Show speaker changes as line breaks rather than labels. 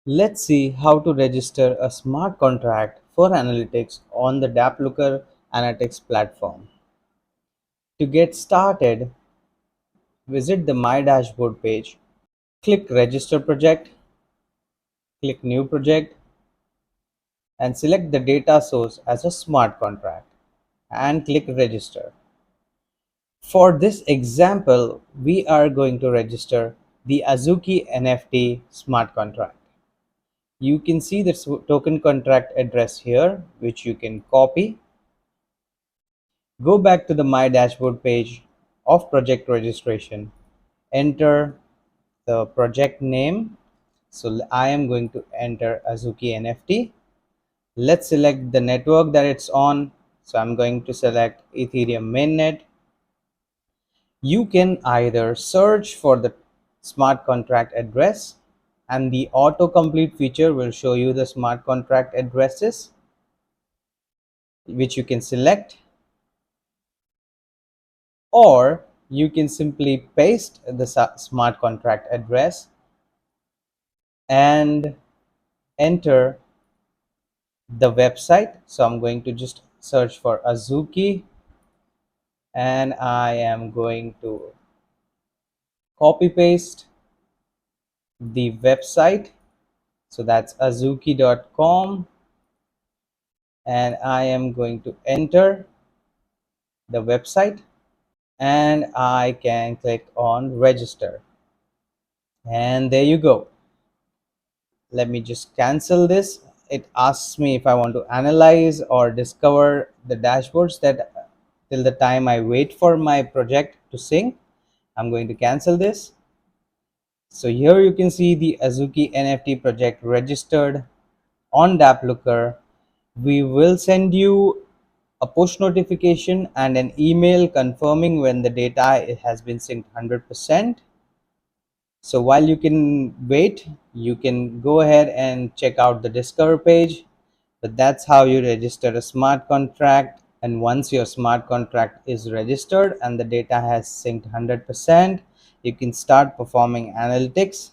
Let's see how to register a smart contract for analytics on the DappLooker analytics platform. To get started, visit the My Dashboard page. Click Register Project, click New Project, and select the data source as a smart contract and click Register. For this example, we are going to register the Azuki NFT smart contract. You can see the token contract address here, which you can copy. Go back to the My Dashboard page of project registration. Enter the project name. So I am going to enter Azuki NFT. Let's select the network that it's on. So I'm going to select Ethereum mainnet. You can either search for the smart contract address and the autocomplete feature will show you the smart contract addresses which you can select, or you can simply paste the smart contract address and enter the website. So I'm going to just search for Azuki and I am going to copy paste the website. So that's azuki.com and I am going to enter the website and I can click on register, and there you go. Let me just cancel this. It asks me if I want to analyze or discover the dashboards that till the time I wait for my project to sync. I'm going to cancel this. So here you can see the Azuki NFT project registered on DappLooker. We will send you a push notification and an email confirming when the data has been synced 100%. So while you can wait, you can go ahead and check out the Discover page. But that's how you register a smart contract. And once your smart contract is registered and the data has synced 100%, you can start performing analytics